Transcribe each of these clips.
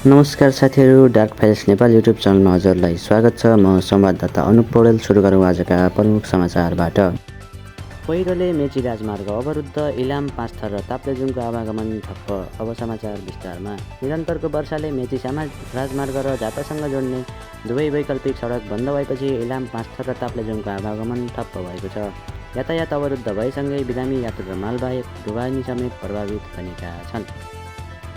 नमस्कार साथीहरू, dark files Nepal YouTube च्यानलमा हजुरलाई स्वागत छ। म संवाददाता अनुप पौडेल। सुरु गरौँ आजका प्रमुख समाचारबाट। पहिरोले मेची राजमार्ग अवरुद्ध, इलाम, पाँचथर र ताप्लेजुङको आवागमन ठप्प। अब समाचार विस्तारमा। निरन्तरको वर्षाले मेची राजमार्ग र झापासँग जोड्ने दुवै वैकल्पिक सडक बन्द भएपछि इलाम, पाँचथर र ताप्लेजुङको आवागमन ठप्प भएको छ। यातायात अवरुद्ध भएसँगै बिरामी यात्रु र मालबाहक ढुवानी समेत प्रभावित बनेका छन्।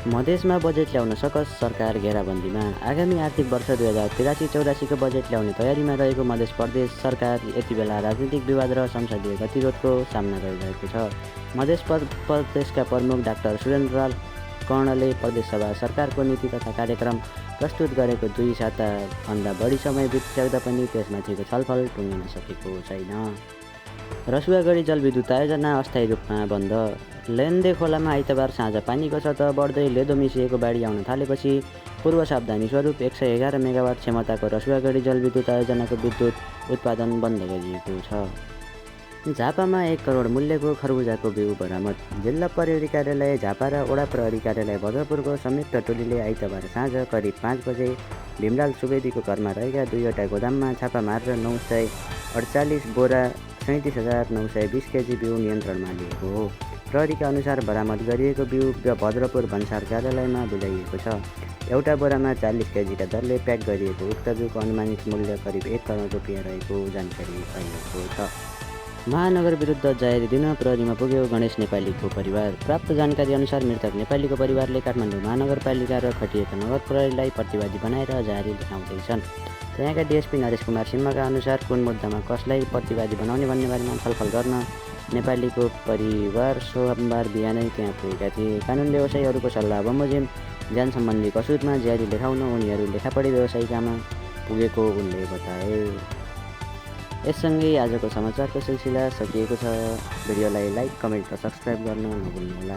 मधेसमा बजेट ल्याउन सकस सरकार घेराबन्दीमा। आगामी आर्थिक वर्ष 2083-84को बजेट ल्याउने तयारीमा रहेको मधेस प्रदेश सरकार यति बेला राजनीतिक विवाद र संसदीय गतिरोधको सामना गरिरहेको छ। मधेस प्रदेशका प्रमुख डाक्टर सुरेन्द्र कर्णले प्रदेशसभा सरकारको नीति तथा कार्यक्रम प्रस्तुत गरेको 2 साताभन्दा बढी समय बितिसक्दा पनि त्यसमाथिको छलफल टुङ्गिन सकेको छैन। रसुवागढी जलविद्युत आयोजना अस्थायी रूपमा बन्द। लेन्दे खोलामा आइतबार साँझ पानीको सतह बढ्दै लेदो मिसिएको बाढी आउन थालेपछि पूर्व सावधानी स्वरूप 111 मेगावाट क्षमताको रसुवागढी जलविद्युत आयोजनाको विद्युत उत्पादन बन्द गरिएको छ। झापामा 1 करोड मूल्यको खरबुजाको बिउ बरामद। जिल्ला प्रहरी कार्यालय झापा र ओडा प्रहरी कार्यालय भद्रपुरको संयुक्त टोलीले आइतबार साँझ करिब 5 बजे भीमलाल सुवेदीको घरमा रहेका 2वटा गोदाममा छापा मारेर 948 बोरा 37,920 केजी बिउ नियन्त्रणमा लिएको हो। प्रहरीका अनुसार बरामद गरिएको बिउ भद्रपुर भन्सार कार्यालयमा बुझाइएको छ। एउटा बोरामा 40 केजीका दरले प्याक गरिएको उक्त बिउको अनुमानित मूल्य करिब 1 करोड रुपियाँ रहेको जानकारी पाइएको छ। महानगर विरुद्ध जाहेरी दिन प्रहरीमा पुग्यो गणेश नेपालीको परिवार। प्राप्त जानकारी अनुसार मृतक नेपालीको परिवारले काठमाडौँ महानगरपालिका र खटिएका नगर प्रहरीलाई प्रतिवादी बनाएर जाहेरी देखाउँदैछन्। त्यहाँका डिएसपी नरेश कुमार सिम्माका अनुसार कुन मुद्दामा कसलाई प्रतिवादी बनाउने भन्ने बारेमा छलफल गर्न नेपालीको परिवार सोमबार बिहानै त्यहाँ पुगेका थिए। कानुन व्यवसायीहरूको सल्लाह बमोजिम ज्यान सम्बन्धी कसुरमा जारी लेखाउन उनीहरू लेखापढी व्यवसायिकामा पुगेको उनले बताए। यससँगै आजको समाचारको सिलसिला सकिएको छ। भिडियोलाई लाइक, कमेन्ट र सब्सक्राइब गर्न नभुल्नुहोला।